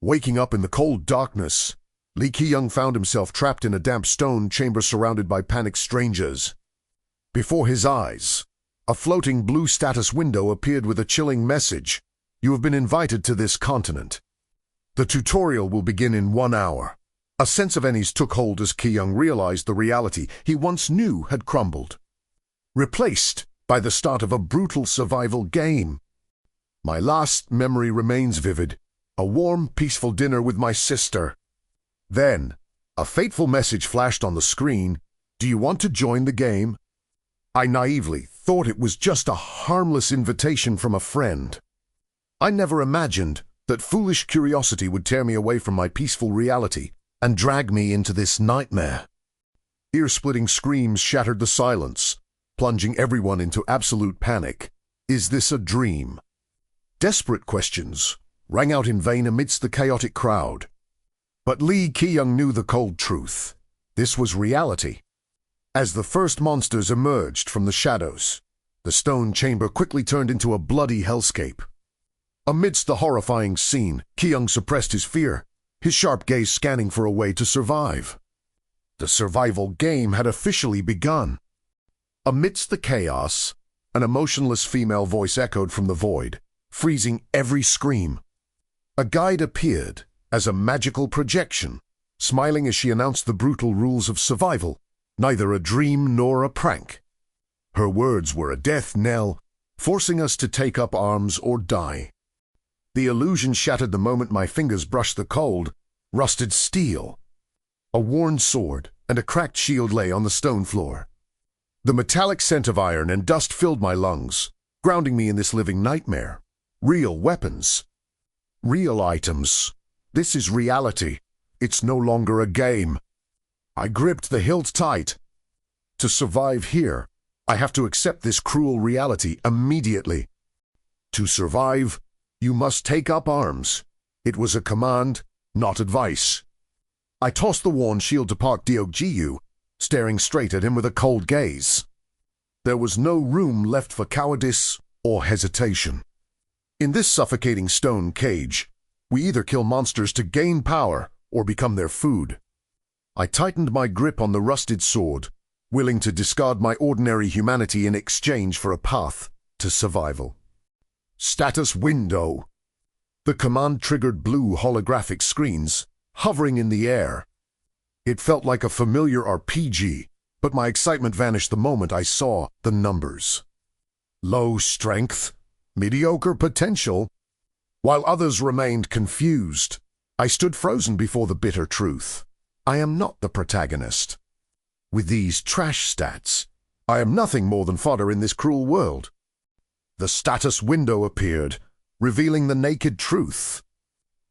Waking up in the cold darkness, Lee Kiyoung found himself trapped in a damp stone chamber surrounded by panicked strangers. Before his eyes, a floating blue status window appeared with a chilling message. You have been invited to this continent. The tutorial will begin in 1 hour. A sense of unease took hold as Kiyoung realized the reality he once knew had crumbled, replaced by the start of a brutal survival game. My last memory remains vivid, a warm, peaceful dinner with my sister. Then, a fateful message flashed on the screen. Do you want to join the game? I naively thought it was just a harmless invitation from a friend. I never imagined that foolish curiosity would tear me away from my peaceful reality and drag me into this nightmare. Ear-splitting screams shattered the silence, plunging everyone into absolute panic. Is this a dream? Desperate questions rang out in vain amidst the chaotic crowd. But Lee Kiyoung knew the cold truth. This was reality. As the first monsters emerged from the shadows, the stone chamber quickly turned into a bloody hellscape. Amidst the horrifying scene, Kiyoung suppressed his fear, his sharp gaze scanning for a way to survive. The survival game had officially begun. Amidst the chaos, an emotionless female voice echoed from the void, freezing every scream. A guide appeared as a magical projection, smiling as she announced the brutal rules of survival, neither a dream nor a prank. Her words were a death knell, forcing us to take up arms or die. The illusion shattered the moment my fingers brushed the cold, rusted steel. A worn sword and a cracked shield lay on the stone floor. The metallic scent of iron and dust filled my lungs, grounding me in this living nightmare. Real weapons. Real items. This is reality. It's no longer a game. I gripped the hilt tight. To survive here, I have to accept this cruel reality immediately. To survive, you must take up arms. It was a command, not advice. I tossed the worn shield to Park Deok-ji-yu, staring straight at him with a cold gaze. There was no room left for cowardice or hesitation. In this suffocating stone cage, we either kill monsters to gain power or become their food. I tightened my grip on the rusted sword, willing to discard my ordinary humanity in exchange for a path to survival. Status window. The command triggered blue holographic screens, hovering in the air. It felt like a familiar RPG, but my excitement vanished the moment I saw the numbers. Low strength, mediocre potential. While others remained confused, I stood frozen before the bitter truth. I am not the protagonist. With these trash stats, I am nothing more than fodder in this cruel world. The status window appeared, revealing the naked truth.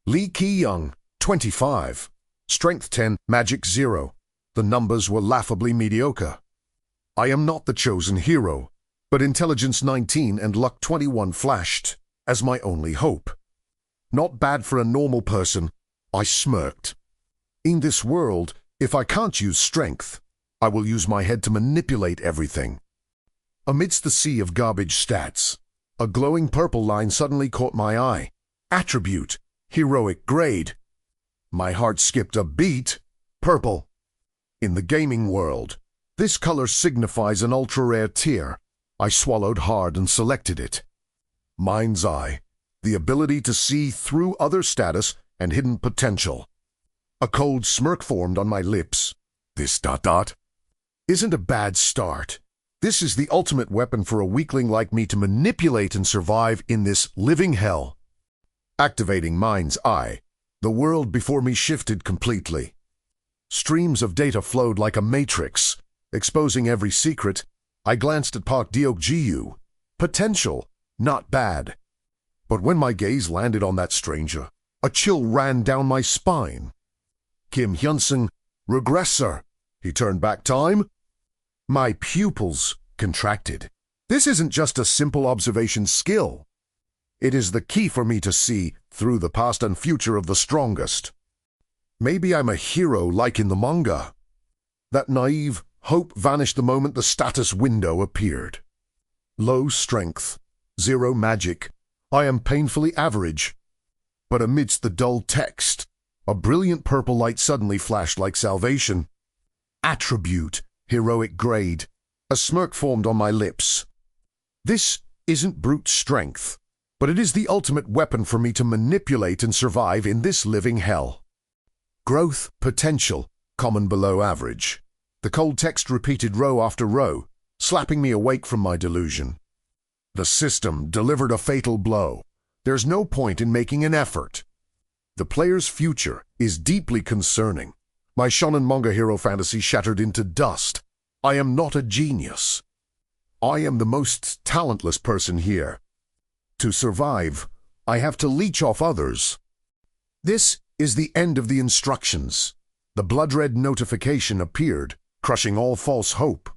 Lee Kiyoung, 25. Strength 10, Magic 0. The numbers were laughably mediocre. I am not the chosen hero, but Intelligence 19 and Luck 21 flashed as my only hope. Not bad for a normal person, I smirked. In this world, if I can't use strength, I will use my head to manipulate everything. Amidst the sea of garbage stats, a glowing purple line suddenly caught my eye. Attribute, heroic grade. My heart skipped a beat. Purple. In the gaming world, this color signifies an ultra-rare tier. I swallowed hard and selected it. Mind's Eye, the ability to see through other status and hidden potential. A cold smirk formed on my lips. This ... isn't a bad start. This is the ultimate weapon for a weakling like me to manipulate and survive in this living hell. Activating Mind's Eye, the world before me shifted completely. Streams of data flowed like a matrix, exposing every secret. I glanced at Park Deok-ji-yu. Potential, not bad. But when my gaze landed on that stranger, a chill ran down my spine. Kim Hyun-sung, Regressor. He turned back time. My pupils contracted. This isn't just a simple observation skill. It is the key for me to see through the past and future of the strongest. Maybe I'm a hero like in the manga. That naive hope vanished the moment the status window appeared. Low strength, 0 magic. I am painfully average. But amidst the dull text, a brilliant purple light suddenly flashed like salvation. Attribute, heroic grade. A smirk formed on my lips. This isn't brute strength, but it is the ultimate weapon for me to manipulate and survive in this living hell. Growth potential, common below average. The cold text repeated row after row, slapping me awake from my delusion. The system delivered a fatal blow. There's no point in making an effort. The player's future is deeply concerning. My shonen manga hero fantasy shattered into dust. I am not a genius. I am the most talentless person here. To survive, I have to leech off others. This is the end of the instructions. The blood-red notification appeared, crushing all false hope.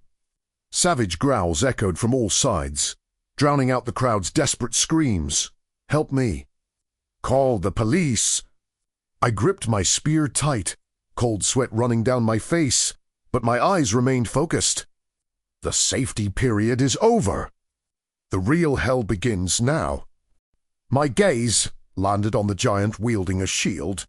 Savage growls echoed from all sides, drowning out the crowd's desperate screams. Help me. Call the police. I gripped my spear tight, cold sweat running down my face, but my eyes remained focused. The safety period is over. The real hell begins now. My gaze landed on the giant wielding a shield.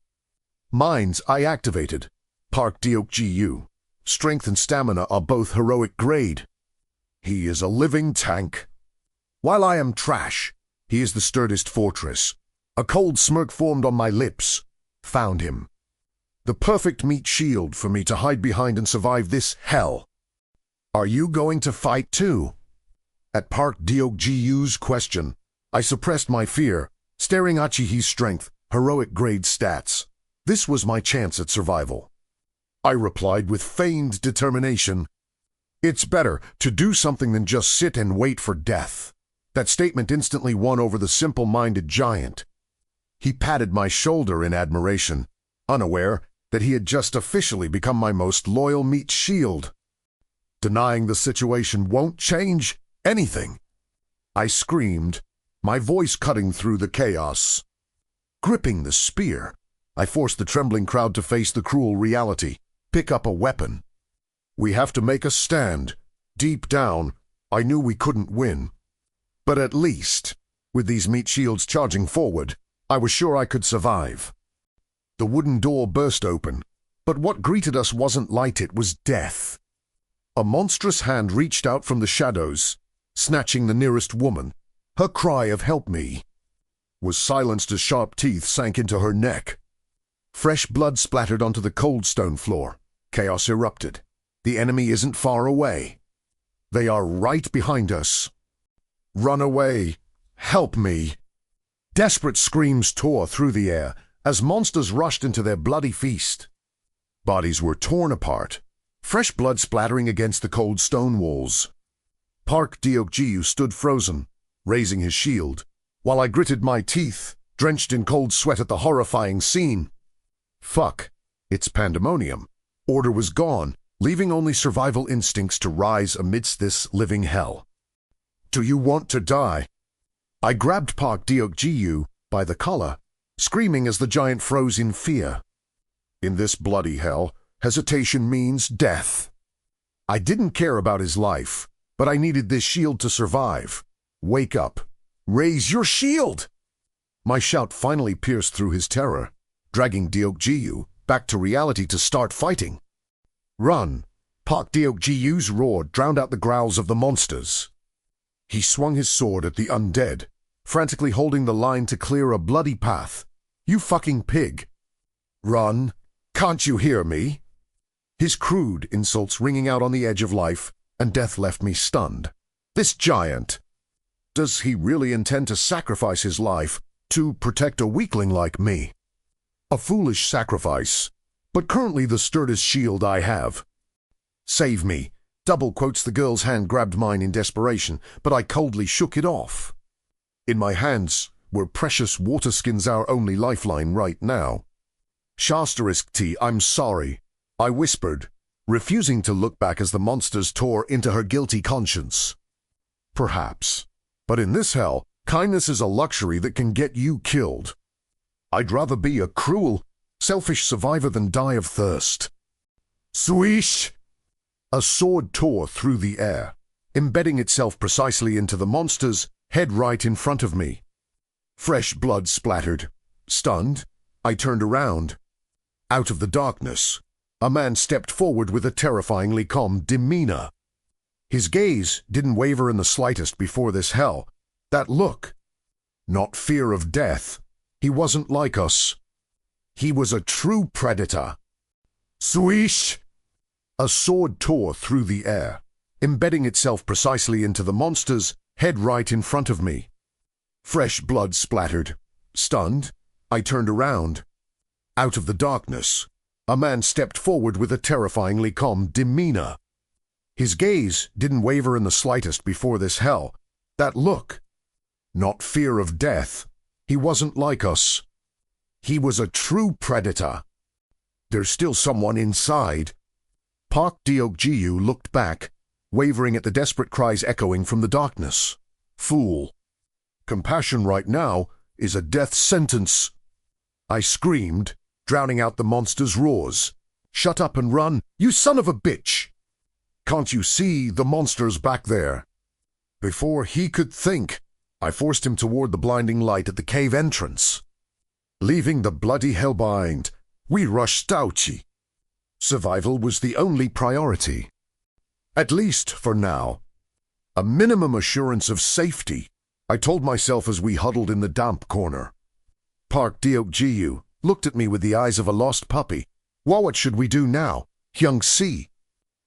Minds I activated. Park Deok-Ji-Yu. Strength and stamina are both heroic grade. He is a living tank. While I am trash, he is the sturdiest fortress. A cold smirk formed on my lips. Found him. The perfect meat shield for me to hide behind and survive this hell. Are you going to fight too? At Park Deok-Ji-Yu's question, I suppressed my fear, staring at Chihi's strength, heroic grade stats. This was my chance at survival. I replied with feigned determination. It's better to do something than just sit and wait for death. That statement instantly won over the simple-minded giant. He patted my shoulder in admiration, unaware that he had just officially become my most loyal meat shield. Denying the situation won't change anything. I screamed, my voice cutting through the chaos. Gripping the spear, I forced the trembling crowd to face the cruel reality, pick up a weapon. We have to make a stand. Deep down, I knew we couldn't win. But at least, with these meat shields charging forward, I was sure I could survive. The wooden door burst open, but what greeted us wasn't light, it was death. A monstrous hand reached out from the shadows, snatching the nearest woman. Her cry of "Help me" was silenced as sharp teeth sank into her neck. Fresh blood splattered onto the cold stone floor. Chaos erupted. The enemy isn't far away. They are right behind us. Run away. Help me. Desperate screams tore through the air as monsters rushed into their bloody feast. Bodies were torn apart, fresh blood splattering against the cold stone walls. Park Deok-Ji-Yu stood frozen, raising his shield, while I gritted my teeth, drenched in cold sweat at the horrifying scene. Fuck. It's pandemonium. Order was gone, leaving only survival instincts to rise amidst this living hell. Do you want to die? I grabbed Park Deok-Ji-Yu by the collar, screaming as the giant froze in fear. In this bloody hell, hesitation means death. I didn't care about his life, but I needed this shield to survive. Wake up. Raise your shield! My shout finally pierced through his terror, dragging Deok-Ji-Yu back to reality to start fighting. Run! Park Deok-Ji-Yu's roar drowned out the growls of the monsters. He swung his sword at the undead, frantically holding the line to clear a bloody path. You fucking pig! Run! Can't you hear me? His crude insults ringing out on the edge of life, and death left me stunned. This giant! Does he really intend to sacrifice his life to protect a weakling like me? A foolish sacrifice, but currently the sturdiest shield I have. Save me! Double quotes. The girl's hand grabbed mine in desperation, but I coldly shook it off. In my hands were precious water skins, our only lifeline right now. Shasterisk T, I'm sorry, I whispered, refusing to look back as the monsters tore into her guilty conscience. Perhaps, but in this hell, kindness is a luxury that can get you killed. I'd rather be a cruel, selfish survivor than die of thirst. Swish! A sword tore through the air, embedding itself precisely into the monster's head right in front of me. Fresh blood splattered, Stunned, I turned around. Out of the darkness, a man stepped forward with a terrifyingly calm demeanor. His gaze didn't waver in the slightest before this hell. That look. Not fear of death. He wasn't like us. He was a true predator. Swish! A sword tore through the air, embedding itself precisely into the monster's head right in front of me. Fresh blood splattered. Stunned, I turned around. Out of the darkness, a man stepped forward with a terrifyingly calm demeanor. His gaze didn't waver in the slightest before this hell. That look. Not fear of death. He wasn't like us. He was a true predator. There's still someone inside. Park Deok-jiu looked back, wavering at the desperate cries echoing from the darkness. Fool. Compassion right now is a death sentence. I screamed, drowning out the monster's roars. Shut up and run, you son of a bitch! Can't you see the monster's back there? Before he could think, I forced him toward the blinding light at the cave entrance. Leaving the bloody hell behind, we rushed Stauchi. Survival was the only priority. At least for now. A minimum assurance of safety, I told myself as we huddled in the damp corner. Park Deok-jiu looked at me with the eyes of a lost puppy. What should we do now, Hyung-si?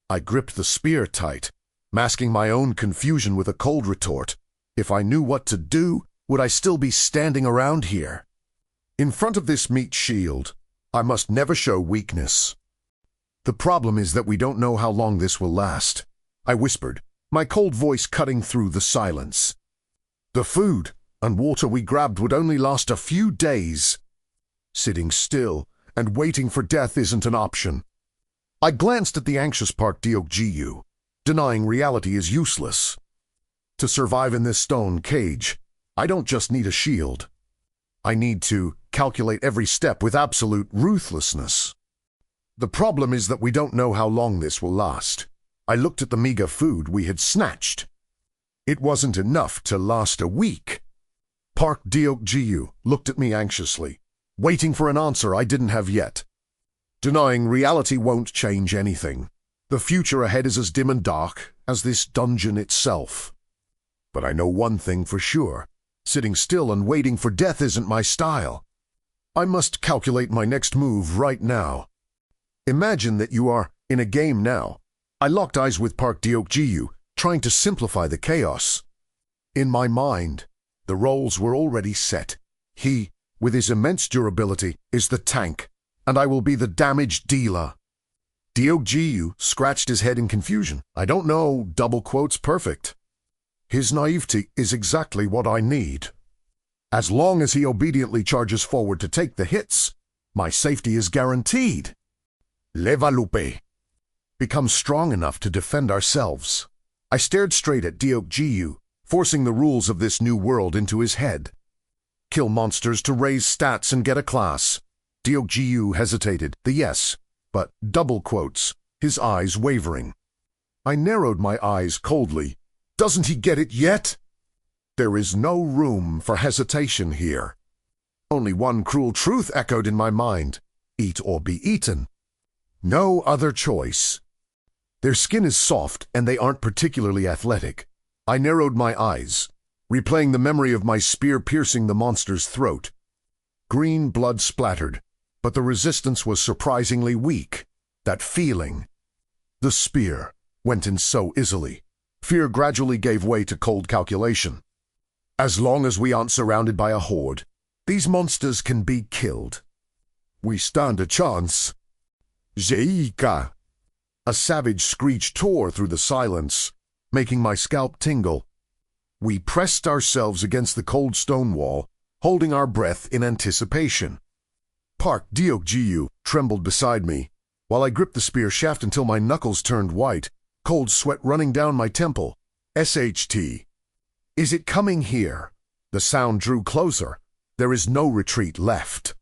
I gripped the spear tight, masking my own confusion with a cold retort. If I knew what to do, would I still be standing around here? In front of this meat shield, I must never show weakness. The problem is that we don't know how long this will last, I whispered, my cold voice cutting through the silence. The food and water we grabbed would only last a few days. Sitting still and waiting for death isn't an option. I glanced at the anxious Park Deok-jiu. Denying reality is useless. To survive in this stone cage, I don't just need a shield. I need to calculate every step with absolute ruthlessness. The problem is that we don't know how long this will last. I looked at the meager food we had snatched. It wasn't enough to last a week. Park Deok-jiu looked at me anxiously, waiting for an answer I didn't have yet. Denying reality won't change anything. The future ahead is as dim and dark as this dungeon itself. But I know one thing for sure. Sitting still and waiting for death isn't my style. I must calculate my next move right now. Imagine that you are in a game now. I locked eyes with Park Deok-jiu, trying to simplify the chaos. In my mind, the roles were already set. He, with his immense durability, is the tank, and I will be the damage dealer. Deok-jiu scratched his head in confusion. I don't know, double quotes perfect. His naivety is exactly what I need. As long as he obediently charges forward to take the hits, my safety is guaranteed. Levalupe. Become strong enough to defend ourselves. I stared straight at Deok-jiu, forcing the rules of this new world into his head. Kill monsters to raise stats and get a class. Deok-jiu hesitated, the yes, but double quotes, his eyes wavering. I narrowed my eyes coldly. Doesn't he get it yet? There is no room for hesitation here. Only one cruel truth echoed in my mind. Eat or be eaten. No other choice. Their skin is soft and they aren't particularly athletic. I narrowed my eyes, replaying the memory of my spear piercing the monster's throat. Green blood splattered, but the resistance was surprisingly weak. That feeling. The spear went in so easily. Fear gradually gave way to cold calculation. As long as we aren't surrounded by a horde, these monsters can be killed. We stand a chance. Zeika. A savage screech tore through the silence, making my scalp tingle. We pressed ourselves against the cold stone wall, holding our breath in anticipation. Park Deok-jiu trembled beside me, while I gripped the spear shaft until my knuckles turned white, cold sweat running down my temple. SHT. Is it coming here? The sound drew closer. There is no retreat left.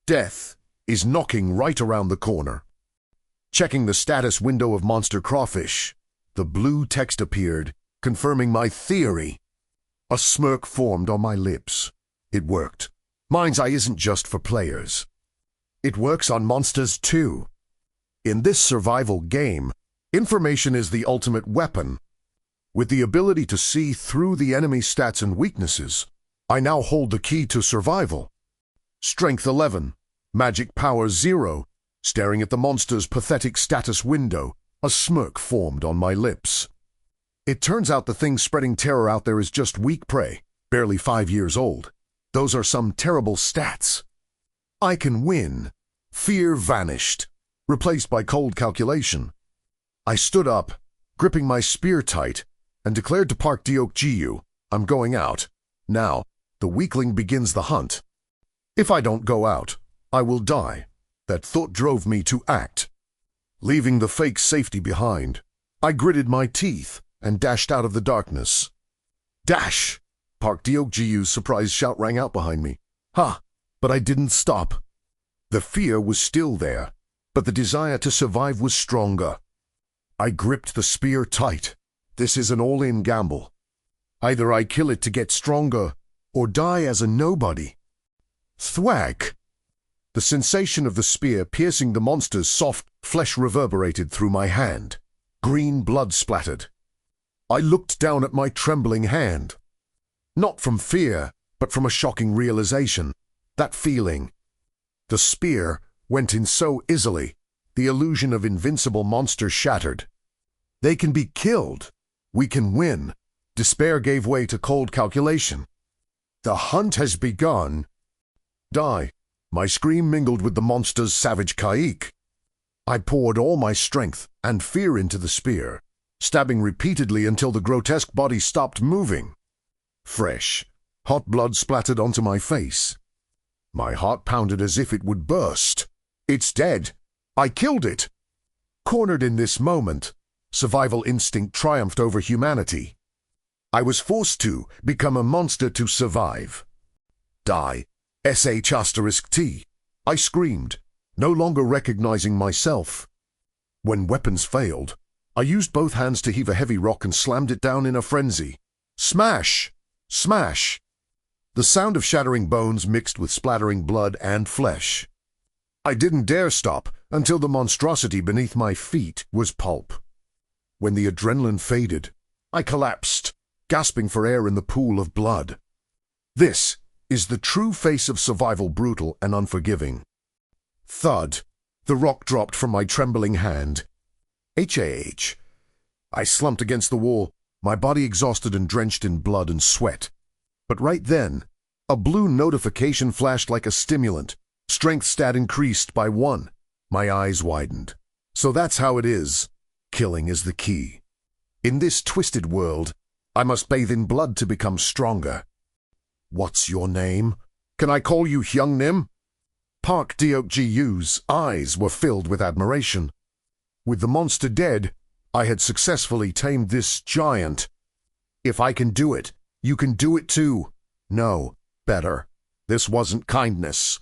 Death is knocking right around the corner. Checking the status window of Monster Crawfish, the blue text appeared, confirming my theory. A smirk formed on my lips. It worked. Mind's Eye isn't just for players. It works on monsters too. In this survival game, information is the ultimate weapon. With the ability to see through the enemy's stats and weaknesses, I now hold the key to survival. Strength 11, magic power 0. Staring at the monster's pathetic status window, a smirk formed on my lips. It turns out the thing spreading terror out there is just weak prey, barely 5 years old. Those are some terrible stats. I can win. Fear vanished, replaced by cold calculation. I stood up, gripping my spear tight, and declared to Park Deok-ji-yu, I'm going out. Now, the weakling begins the hunt. If I don't go out, I will die. That thought drove me to act. Leaving the fake safety behind, I gritted my teeth and dashed out of the darkness. Dash! Park Deok-ji-yu's surprised shout rang out behind me. Ha! But I didn't stop. The fear was still there, but the desire to survive was stronger. I gripped the spear tight. This is an all-in gamble. Either I kill it to get stronger, or die as a nobody. Thwack! The sensation of the spear piercing the monster's soft flesh reverberated through my hand. Green blood splattered. I looked down at my trembling hand. Not from fear, but from a shocking realization. That feeling. The spear went in so easily, the illusion of invincible monsters shattered. They can be killed. We can win. Despair gave way to cold calculation. The hunt has begun. Die. My scream mingled with the monster's savage caïque. I poured all my strength and fear into the spear, stabbing repeatedly until the grotesque body stopped moving. Fresh, hot blood splattered onto my face. My heart pounded as if it would burst. It's dead. I killed it. Cornered in this moment, survival instinct triumphed over humanity. I was forced to become a monster to survive. Die. *T. I screamed, no longer recognizing myself. When weapons failed, I used both hands to heave a heavy rock and slammed it down in a frenzy. Smash! Smash! The sound of shattering bones mixed with splattering blood and flesh. I didn't dare stop until the monstrosity beneath my feet was pulp. When the adrenaline faded, I collapsed, gasping for air in the pool of blood. This is the true face of survival, brutal and unforgiving. Thud. The rock dropped from my trembling hand. H. I slumped against the wall, my body exhausted and drenched in blood and sweat. But right then, a blue notification flashed like a stimulant. Strength stat increased by 1. My eyes widened. So that's how it is. Killing is the key. In this twisted world, I must bathe in blood to become stronger. What's your name? Can I call you Hyung-nim? Park Deok-ji-yu's eyes were filled with admiration. With the monster dead, I had successfully tamed this giant. If I can do it, you can do it too. No, better. This wasn't kindness.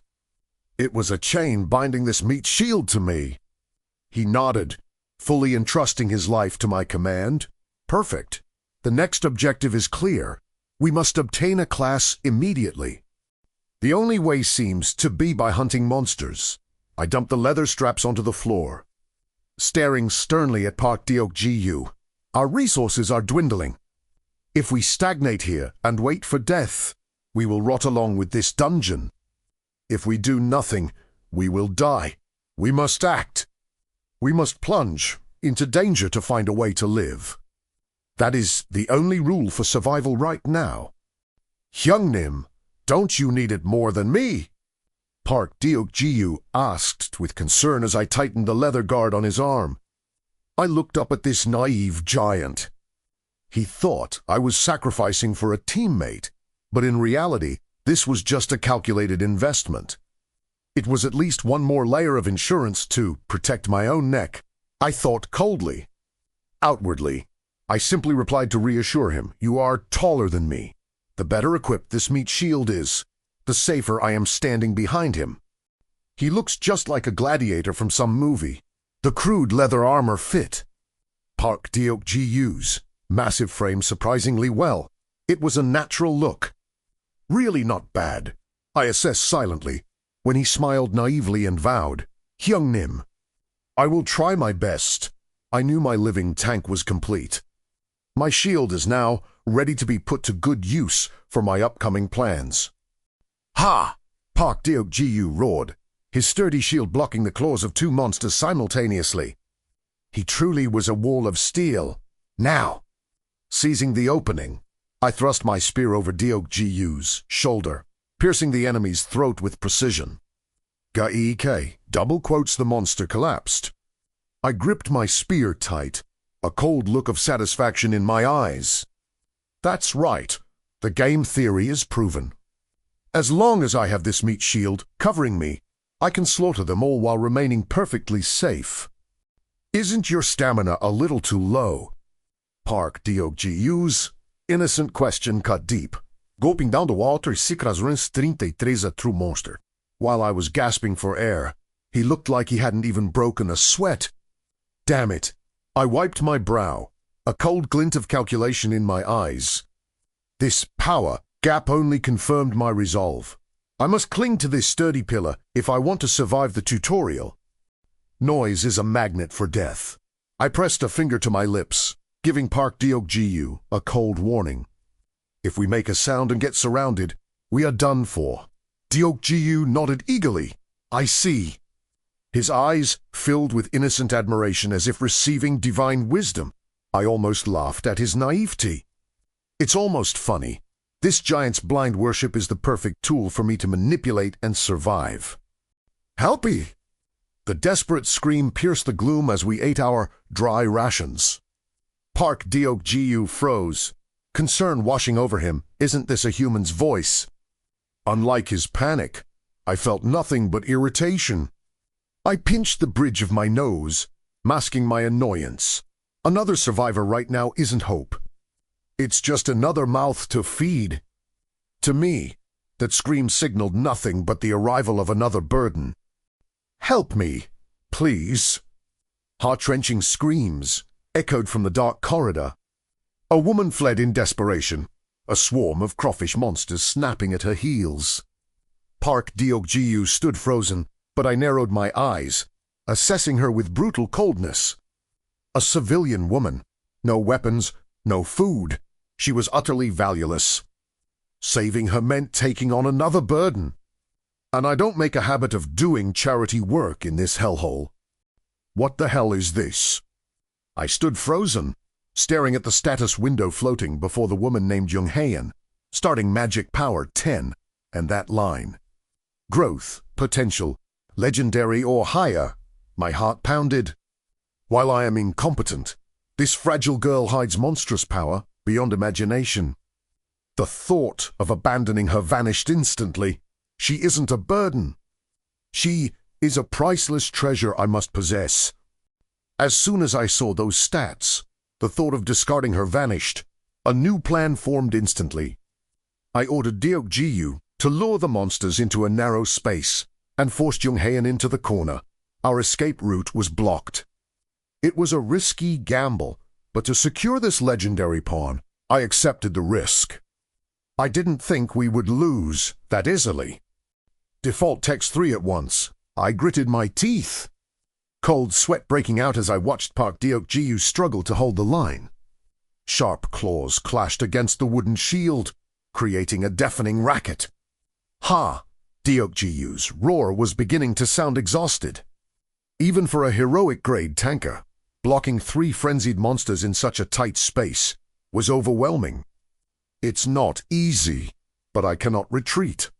It was a chain binding this meat shield to me. He nodded, fully entrusting his life to my command. Perfect. The next objective is clear. We must obtain a class immediately. The only way seems to be by hunting monsters. I dumped the leather straps onto the floor. Staring sternly at Park Deok-ji-yu, our resources are dwindling. If we stagnate here and wait for death, we will rot along with this dungeon. If we do nothing, we will die. We must act. We must plunge into danger to find a way to live. That is the only rule for survival right now. Hyung-nim, don't you need it more than me? Park Deok-ji-yu asked with concern as I tightened the leather guard on his arm. I looked up at this naive giant. He thought I was sacrificing for a teammate, but in reality, this was just a calculated investment. It was at least one more layer of insurance to protect my own neck. I thought coldly. Outwardly, I simply replied to reassure him, you are taller than me. The better equipped this meat shield is, the safer I am standing behind him. He looks just like a gladiator from some movie. The crude leather armor fit. Park Deok-ji-yu's massive frame surprisingly well. It was a natural look. Really not bad. I assessed silently, when he smiled naively and vowed, "Hyung Nim, I will try my best." I knew my living tank was complete. My shield is now ready to be put to good use for my upcoming plans. "Ha!" Park Deok-ji-yu roared, his sturdy shield blocking the claws of two monsters simultaneously. He truly was a wall of steel. Now, seizing the opening, I thrust my spear over Deok-ji-yu's shoulder, piercing the enemy's throat with precision. Ga-ik, double quotes, the monster collapsed. I gripped my spear tight, a cold look of satisfaction in my eyes. That's right, the game theory is proven. As long as I have this meat shield covering me, I can slaughter them all while remaining perfectly safe. Isn't your stamina a little too low? Park Deok-ji-yu's innocent question cut deep, gulping down the water 33 a true monster. While I was gasping for air, he looked like he hadn't even broken a sweat. Damn it! I wiped my brow, a cold glint of calculation in my eyes. This power gap only confirmed my resolve. I must cling to this sturdy pillar if I want to survive the tutorial. Noise is a magnet for death. I pressed a finger to my lips, giving Park Deok-ji-yu a cold warning. If we make a sound and get surrounded, we are done for. Deok-ji-yu nodded eagerly. I see. His eyes filled with innocent admiration as if receiving divine wisdom. I almost laughed at his naivety. It's almost funny. This giant's blind worship is the perfect tool for me to manipulate and survive. Helpy! The desperate scream pierced the gloom as we ate our dry rations. Park Deok-ji-yu froze, concern washing over him. Isn't this a human's voice? Unlike his panic, I felt nothing but irritation. I pinched the bridge of my nose, masking my annoyance. Another survivor right now isn't hope. It's just another mouth to feed. To me, that scream signaled nothing but the arrival of another burden. Help me, please. Heart-wrenching screams echoed from the dark corridor. A woman fled in desperation, a swarm of crawfish monsters snapping at her heels. Park Deok-ji-yu stood frozen, but I narrowed my eyes, assessing her with brutal coldness. A civilian woman. No weapons, no food. She was utterly valueless. Saving her meant taking on another burden. And I don't make a habit of doing charity work in this hellhole. What the hell is this? I stood frozen, staring at the status window floating before the woman named Jung-haen, starting magic power 10, and that line. Growth, potential, legendary or higher. My heart pounded. While I am incompetent, this fragile girl hides monstrous power beyond imagination. The thought of abandoning her vanished instantly. She isn't a burden. She is a priceless treasure I must possess. As soon as I saw those stats, the thought of discarding her vanished. A new plan formed instantly. I ordered Deok-ji-yu to lure the monsters into a narrow space and forced Jung-haen into the corner. Our escape route was blocked. It was a risky gamble, but to secure this legendary pawn, I accepted the risk. I didn't think we would lose that easily. Default text 3 at once. I gritted my teeth. Cold sweat breaking out as I watched Park Deok-ji-yu struggle to hold the line. Sharp claws clashed against the wooden shield, creating a deafening racket. Ha! Deok-ji-yu's roar was beginning to sound exhausted. Even for a heroic-grade tanker, blocking 3 frenzied monsters in such a tight space was overwhelming. It's not easy, but I cannot retreat.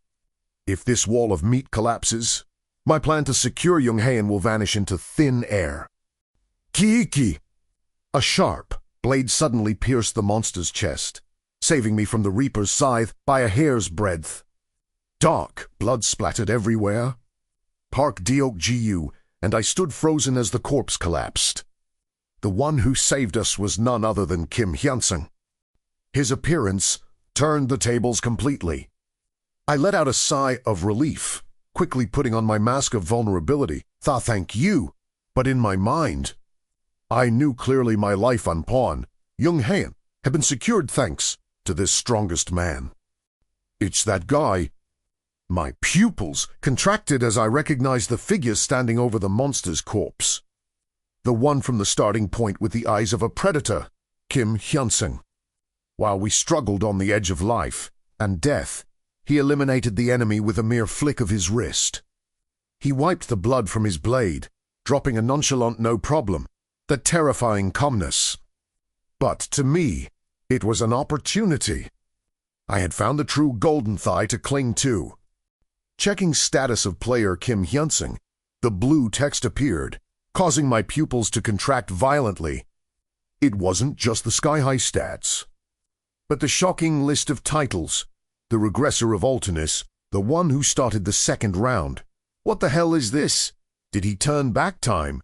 If this wall of meat collapses, my plan to secure Jung-haen will vanish into thin air. Kiiki! A sharp blade suddenly pierced the monster's chest, saving me from the Reaper's scythe by a hair's breadth. Dark blood splattered everywhere. Park Deok-ji-yu, and I stood frozen as the corpse collapsed. The one who saved us was none other than Kim Hyun-sung. His appearance turned the tables completely. I let out a sigh of relief, quickly putting on my mask of vulnerability. Thank you, but in my mind, I knew clearly my life on pawn, Jung-haen, had been secured thanks to this strongest man. It's that guy. My pupils contracted as I recognized the figure standing over the monster's corpse. The one from the starting point with the eyes of a predator, Kim Hyun-sung. While we struggled on the edge of life and death, he eliminated the enemy with a mere flick of his wrist. He wiped the blood from his blade, dropping a nonchalant no problem, the terrifying calmness. But to me, it was an opportunity. I had found the true golden thigh to cling to. Checking status of player Kim Hyun-sung, the blue text appeared, causing my pupils to contract violently. It wasn't just the sky-high stats, but the shocking list of titles. The Regressor of Ultinis, the one who started the second round. What the hell is this? Did he turn back time?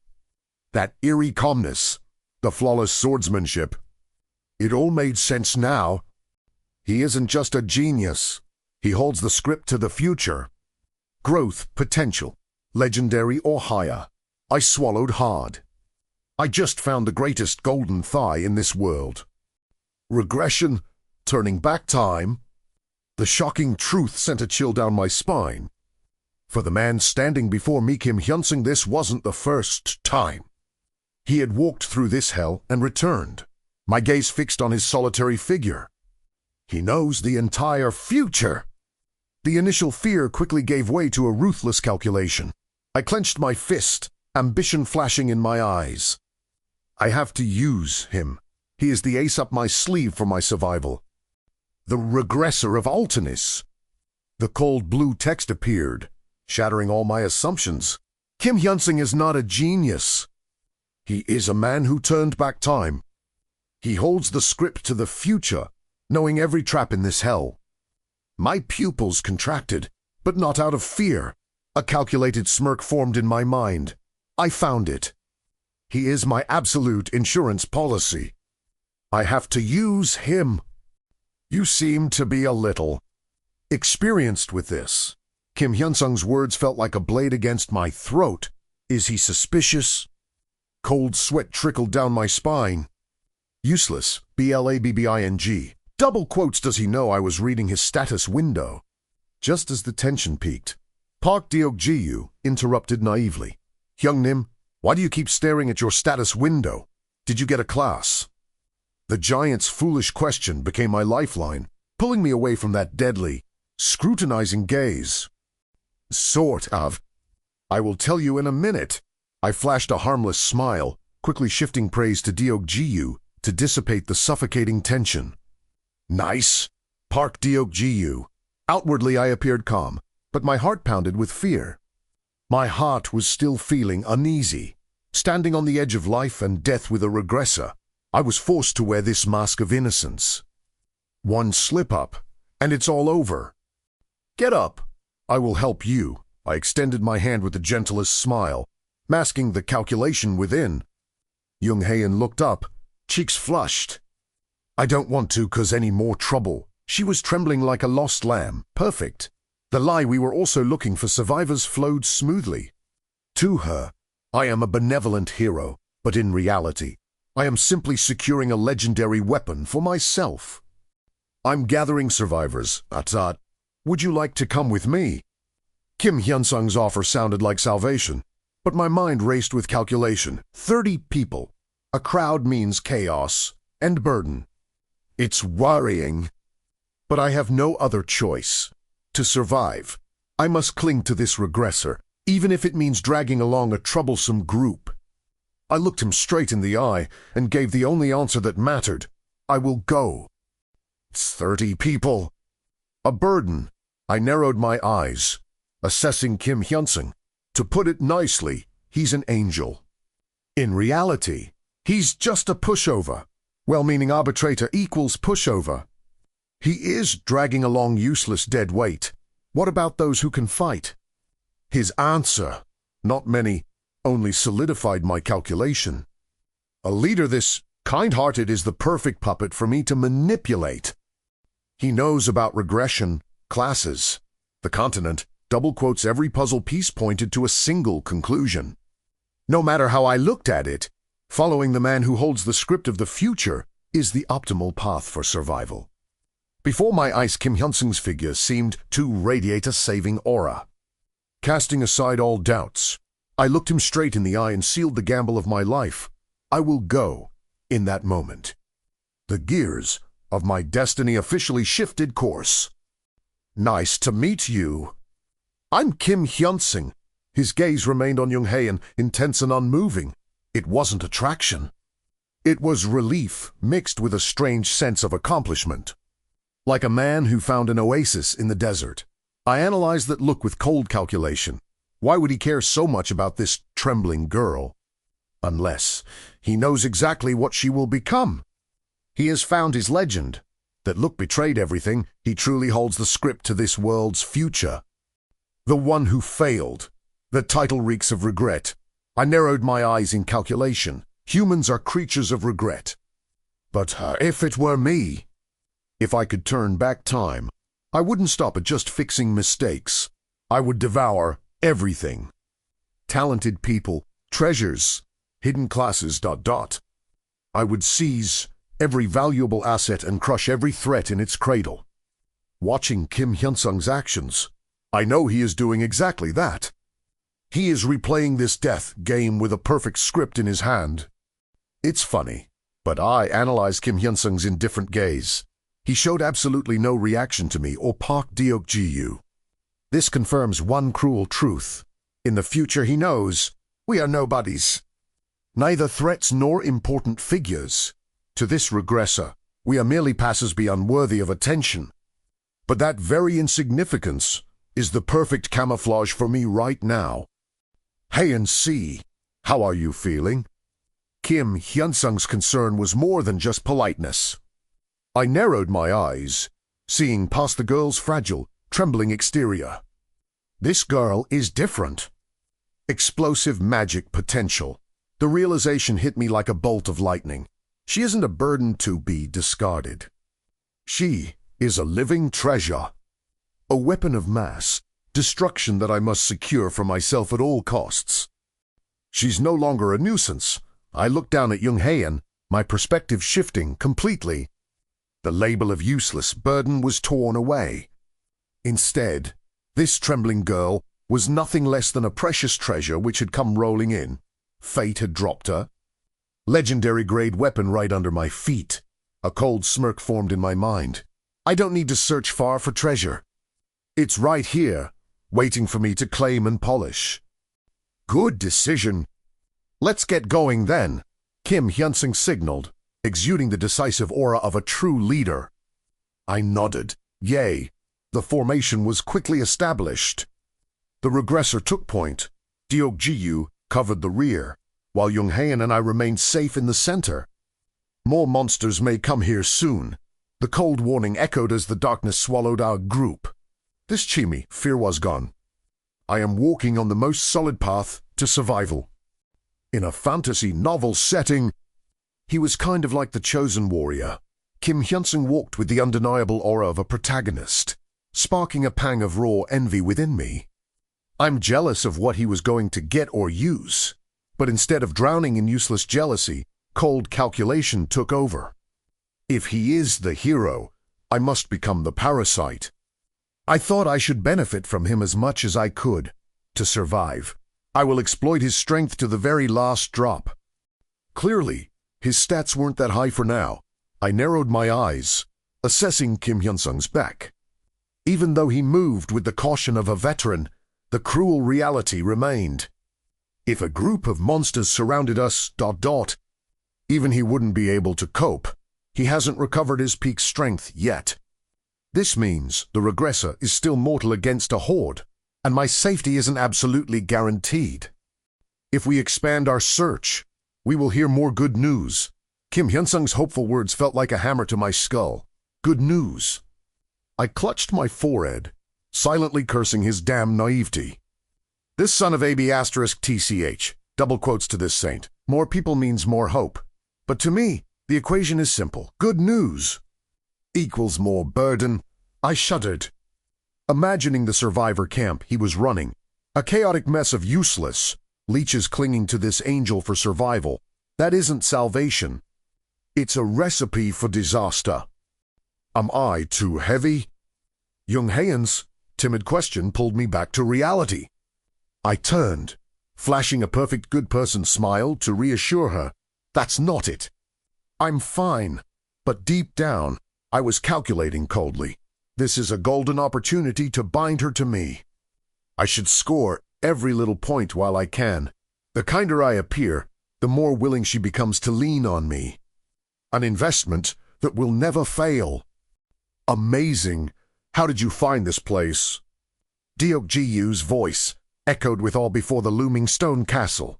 That eerie calmness, the flawless swordsmanship. It all made sense now. He isn't just a genius. He holds the script to the future. Growth potential, legendary or higher. I swallowed hard. I just found the greatest golden thigh in this world. Regression, turning back time. The shocking truth sent a chill down my spine. For the man standing before me, Kim Hyun-sung, this wasn't the first time. He had walked through this hell and returned, my gaze fixed on his solitary figure. He knows the entire future. The initial fear quickly gave way to a ruthless calculation. I clenched my fist, ambition flashing in my eyes. I have to use him. He is the ace up my sleeve for my survival. The Regressor of Ultinis. The cold blue text appeared, shattering all my assumptions. Kim Hyun-sung is not a genius. He is a man who turned back time. He holds the script to the future, knowing every trap in this hell. My pupils contracted, but not out of fear. A calculated smirk formed in my mind. I found it. He is my absolute insurance policy. I have to use him. You seem to be a little experienced with this. Kim Hyun-sung's words felt like a blade against my throat. Is he suspicious? Cold sweat trickled down my spine. Useless, BLABBING. Double quotes, does he know I was reading his status window? Just as the tension peaked, Park Deok-ji-yu interrupted naively. Hyung-nim, why do you keep staring at your status window? Did you get a class? The giant's foolish question became my lifeline, pulling me away from that deadly, scrutinizing gaze. Sort of. I will tell you in a minute. I flashed a harmless smile, quickly shifting praise to Deok-ji-yu to dissipate the suffocating tension. Nice. Park Deok-ji-yu. Outwardly I appeared calm, but my heart pounded with fear. My heart was still feeling uneasy. Standing on the edge of life and death with a regressor, I was forced to wear this mask of innocence. One slip-up, and it's all over. Get up. I will help you. I extended my hand with the gentlest smile, masking the calculation within. Jung-haeun looked up, cheeks flushed. I don't want to cause any more trouble. She was trembling like a lost lamb. Perfect. The lie we were also looking for survivors flowed smoothly. To her, I am a benevolent hero, but in reality, I am simply securing a legendary weapon for myself. I'm gathering survivors, Atat. Would you like to come with me? Kim Hyun-sung's offer sounded like salvation, but my mind raced with calculation. 30 people. A crowd means chaos and burden. It's worrying. But I have no other choice. To survive, I must cling to this regressor, even if it means dragging along a troublesome group. I looked him straight in the eye and gave the only answer that mattered. I will go. It's 30 people. A burden. I narrowed my eyes, assessing Kim Hyun-sung. To put it nicely, he's an angel. In reality, he's just a pushover. Well-meaning arbitrator equals pushover. He is dragging along useless dead weight. What about those who can fight? His answer, not many, only solidified my calculation. A leader this kind-hearted is the perfect puppet for me to manipulate. He knows about regression, classes. The continent, double quotes, every puzzle piece pointed to a single conclusion. No matter how I looked at it, following the man who holds the script of the future is the optimal path for survival. Before my eyes, Kim Hyun-sung's figure seemed to radiate a saving aura. Casting aside all doubts, I looked him straight in the eye and sealed the gamble of my life. I will go in that moment. The gears of my destiny officially shifted course. Nice to meet you. I'm Kim Hyun-sung. His gaze remained on Young-hae, intense and unmoving. It wasn't attraction. It was relief mixed with a strange sense of accomplishment. Like a man who found an oasis in the desert, I analyzed that look with cold calculation. Why would he care so much about this trembling girl? Unless he knows exactly what she will become. He has found his legend. That look betrayed everything. He truly holds the script to this world's future. The one who failed. The title reeks of regret. I narrowed my eyes in calculation. Humans are creatures of regret. But if it were me, if I could turn back time, I wouldn't stop at just fixing mistakes. I would devour everything. Talented people, treasures, hidden classes, ... I would seize every valuable asset and crush every threat in its cradle. Watching Kim Hyun-sung's actions, I know he is doing exactly that. He is replaying this death game with a perfect script in his hand. It's funny, but I analyzed Kim Hyun-sung's indifferent gaze. He showed absolutely no reaction to me or Park Deok-ji-yu. This confirms one cruel truth. In the future, he knows we are nobodies. Neither threats nor important figures. To this regressor, we are merely passers-by unworthy of attention. But that very insignificance is the perfect camouflage for me right now. Hey and see, how are you feeling? Kim Hyun-sung's concern was more than just politeness. I narrowed my eyes, seeing past the girl's fragile, trembling exterior. This girl is different. Explosive magic potential. The realization hit me like a bolt of lightning. She isn't a burden to be discarded. She is a living treasure. A weapon of mass destruction that I must secure for myself at all costs. She's no longer a nuisance. I looked down at Young-hae, my perspective shifting completely. The label of useless burden was torn away. Instead, this trembling girl was nothing less than a precious treasure which had come rolling in. Fate had dropped her. Legendary-grade weapon right under my feet. A cold smirk formed in my mind. I don't need to search far for treasure. It's right here, waiting for me to claim and polish. Good decision. Let's get going then, Kim Hyun-sung signaled, exuding the decisive aura of a true leader. I nodded. Yay. The formation was quickly established. The regressor took point. Deok-ji-yu covered the rear, while Young-hae and I remained safe in the center. More monsters may come here soon. The cold warning echoed as the darkness swallowed our group. This chimmy, fear was gone. I am walking on the most solid path to survival. In a fantasy novel setting, he was kind of like the chosen warrior. Kim Hyun-sung walked with the undeniable aura of a protagonist, sparking a pang of raw envy within me. I'm jealous of what he was going to get or use, but instead of drowning in useless jealousy, cold calculation took over. If he is the hero, I must become the parasite. I thought I should benefit from him as much as I could. To survive, I will exploit his strength to the very last drop. Clearly, his stats weren't that high for now. I narrowed my eyes, assessing Kim Hyun-sung's back. Even though he moved with the caution of a veteran, the cruel reality remained. If a group of monsters surrounded us, ... even he wouldn't be able to cope. He hasn't recovered his peak strength yet. This means the regressor is still mortal against a horde, and my safety isn't absolutely guaranteed. If we expand our search, we will hear more good news. Kim Hyun-sung's hopeful words felt like a hammer to my skull. Good news. I clutched my forehead, silently cursing his damn naivety. This son of AB asterisk TCH, double quotes to this saint. More people means more hope. But to me, the equation is simple. Good news equals more burden. I shuddered, imagining the survivor camp he was running. A chaotic mess of useless leeches clinging to this angel for survival. That isn't salvation. It's a recipe for disaster. Am I too heavy? Young Haen's timid question pulled me back to reality. I turned, flashing a perfect good person smile to reassure her. That's not it. I'm fine, but deep down, I was calculating coldly. This is a golden opportunity to bind her to me. I should score every little point while I can. The kinder I appear, the more willing she becomes to lean on me. An investment that will never fail. Amazing. How did you find this place? Deokji-yu's voice echoed with awe before the looming stone castle.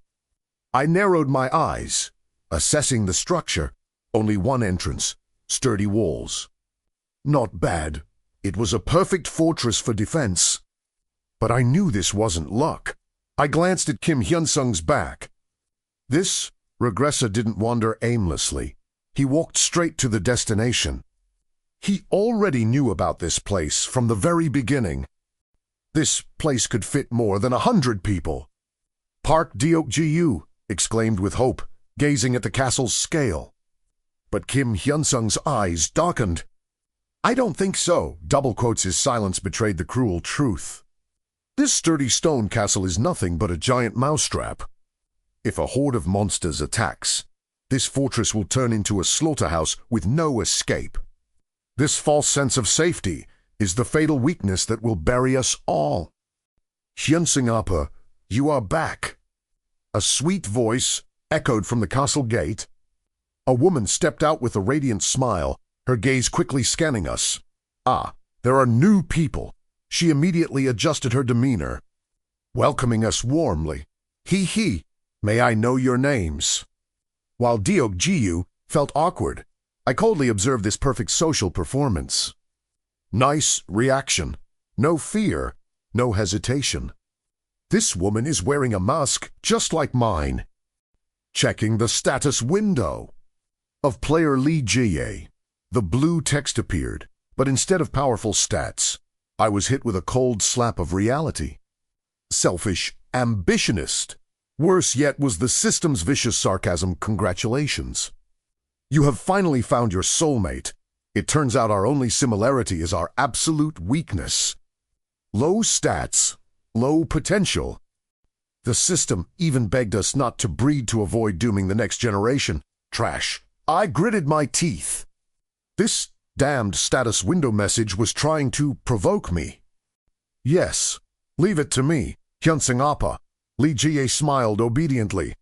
I narrowed my eyes, assessing the structure. Only one entrance, sturdy walls. Not bad. It was a perfect fortress for defense. But I knew this wasn't luck. I glanced at Kim Hyun-sung's back. This regressor didn't wander aimlessly. He walked straight to the destination. He already knew about this place from the very beginning. This place could fit more than 100 people. Park Deokji-yu exclaimed with hope, gazing at the castle's scale. But Kim Hyun-sung's eyes darkened. I don't think so, double quotes. His silence betrayed the cruel truth. This sturdy stone castle is nothing but a giant mousetrap. If a horde of monsters attacks, this fortress will turn into a slaughterhouse with no escape. This false sense of safety is the fatal weakness that will bury us all. Hyun-sung Appa, you are back. A sweet voice echoed from the castle gate. A woman stepped out with a radiant smile, her gaze quickly scanning us. Ah, there are new people. She immediately adjusted her demeanor, welcoming us warmly. He, may I know your names? While Deokji-yu felt awkward, I coldly observed this perfect social performance. Nice reaction. No fear, no hesitation. This woman is wearing a mask just like mine. Checking the status window of player Lee Ji-ye. The blue text appeared, but instead of powerful stats, I was hit with a cold slap of reality. Selfish ambitionist. Worse yet was the system's vicious sarcasm. Congratulations. You have finally found your soulmate. It turns out our only similarity is our absolute weakness. Low stats, low potential. The system even begged us not to breed to avoid dooming the next generation. Trash. I gritted my teeth. This damned status window message was trying to provoke me. Yes, leave it to me, Hyun-sung Appa. Lee Ji-ye smiled obediently.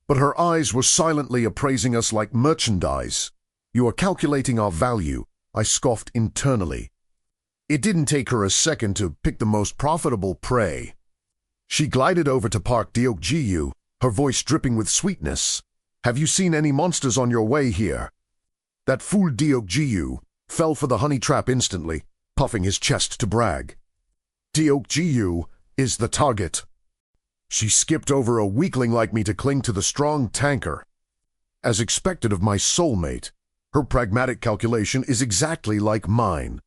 But her eyes were silently appraising us like merchandise. You are calculating our value, I scoffed internally. It didn't take her a second to pick the most profitable prey. She glided over to Park Deokji-yu, her voice dripping with sweetness. Have you seen any monsters on your way here? That fool Deokji-yu fell for the honey trap instantly, puffing his chest to brag. Deokji-yu is the target. She skipped over a weakling like me to cling to the strong tanker. As expected of my soulmate, her pragmatic calculation is exactly like mine.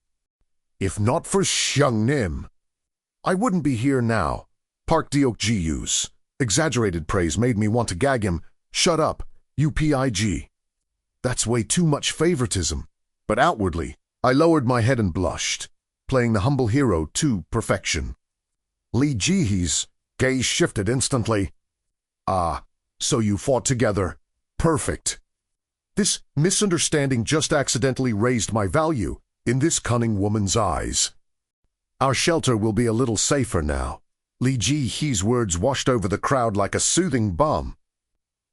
If not for Xiang-nim, I wouldn't be here now. Park Deokji-yu's exaggerated praise made me want to gag him. Shut up, you pig. That's way too much favoritism. But outwardly, I lowered my head and blushed, playing the humble hero to perfection. Lee Ji-hee's gaze shifted instantly. Ah, so you fought together. Perfect. This misunderstanding just accidentally raised my value in this cunning woman's eyes. Our shelter will be a little safer now. Lee Ji-hee's words washed over the crowd like a soothing balm.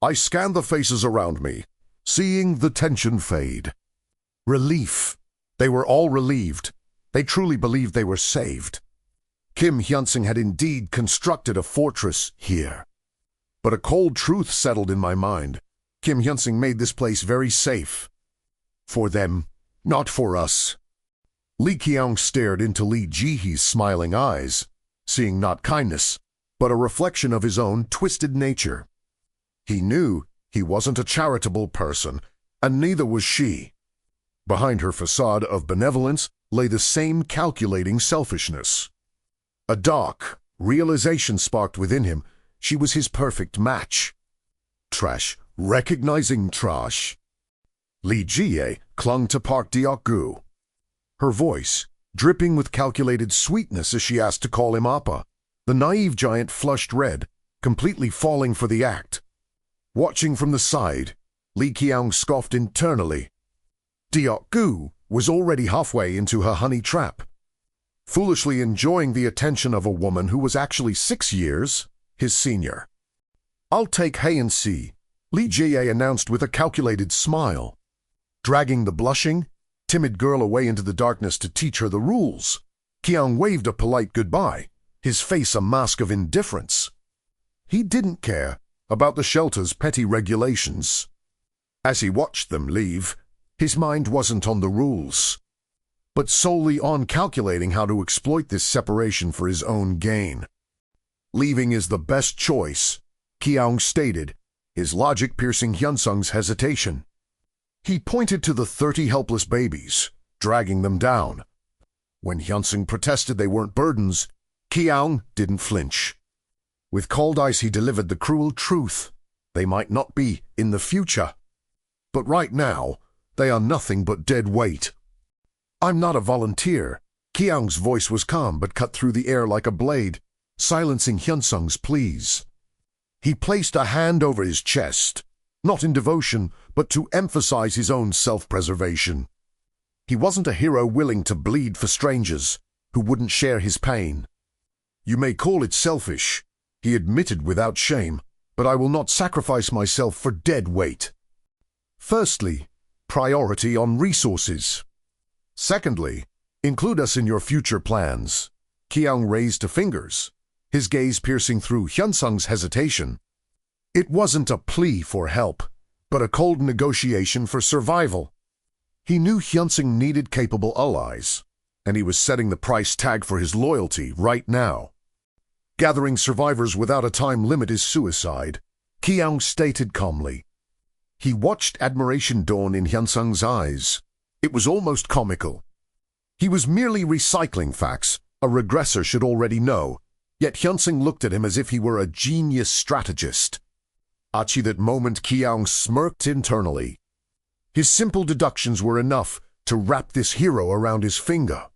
I scanned the faces around me, seeing the tension fade. Relief. They were all relieved. They truly believed they were saved. Kim Hyun-sung had indeed constructed a fortress here. But a cold truth settled in my mind. Kim Hyun-sung made this place very safe. For them, not for us. Lee Kiyoung stared into Lee Ji-hee's smiling eyes, seeing not kindness, but a reflection of his own twisted nature. He knew he wasn't a charitable person, and neither was she. Behind her facade of benevolence lay the same calculating selfishness. A dark realization sparked within him. She was his perfect match. Trash, recognizing trash. Lee Ji-ye clung to Park Deok-gu. her voice dripping with calculated sweetness as she asked to call him Appa. The naive giant flushed red, completely falling for the act. Watching from the side, Lee Kiyoung scoffed internally. Deok-gu was already halfway into her honey trap, foolishly enjoying the attention of a woman who was actually 6 years his senior. "I'll take Hae-and-see," Lee Jie announced with a calculated smile. Dragging the blushing, timid girl away into the darkness to teach her the rules, Kiyoung waved a polite goodbye, his face a mask of indifference. He didn't care about the shelter's petty regulations. As he watched them leave, his mind wasn't on the rules, but solely on calculating how to exploit this separation for his own gain. "Leaving is the best choice," Kiyoung stated, his logic piercing Hyunsung's hesitation. He pointed to the 30 helpless babies, dragging them down. When Hyunsung protested they weren't burdens, Kiyoung didn't flinch. With cold ice he delivered the cruel truth. They might not be in the future, but right now, they are nothing but dead weight. "I'm not a volunteer." Kiyoung's voice was calm but cut through the air like a blade, silencing Hyunsung's pleas. He placed a hand over his chest, not in devotion, but to emphasize his own self-preservation. He wasn't a hero willing to bleed for strangers who wouldn't share his pain. "You may call it selfish," he admitted without shame, "but I will not sacrifice myself for dead weight. Firstly, priority on resources. Secondly, include us in your future plans." Kiyoung raised 2 fingers, his gaze piercing through Hyunsung's hesitation. It wasn't a plea for help, but a cold negotiation for survival. He knew Hyunsung needed capable allies, and he was setting the price tag for his loyalty right now. "Gathering survivors without a time limit is suicide," Kiyoung stated calmly. He watched admiration dawn in Hyunsung's eyes. It was almost comical. He was merely recycling facts a regressor should already know, yet Hyunsung looked at him as if he were a genius strategist. At that moment Kiyoung smirked internally. His simple deductions were enough to wrap this hero around his finger.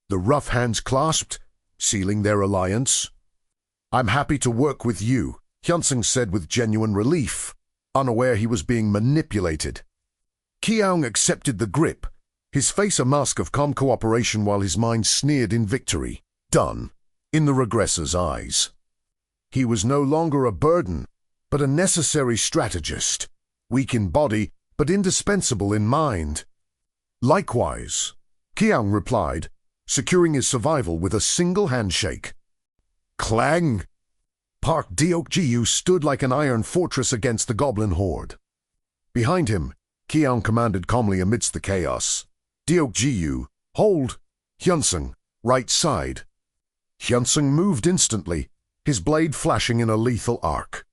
The rough hands clasped, sealing their alliance. "I'm happy to work with you," Hyunsung said with genuine relief, unaware he was being manipulated. Kiyoung accepted the grip, his face a mask of calm cooperation while his mind sneered in victory. Done, in the regressor's eyes. He was no longer a burden, but a necessary strategist, weak in body but indispensable in mind. "Likewise," Kiyoung replied, securing his survival with a single handshake. Clang! Park Deok-gu stood like an iron fortress against the goblin horde. Behind him, Kiyoung commanded calmly amidst the chaos. "Deok-gu, hold! Hyunsung, right side." Hyunsung moved instantly, his blade flashing in a lethal arc.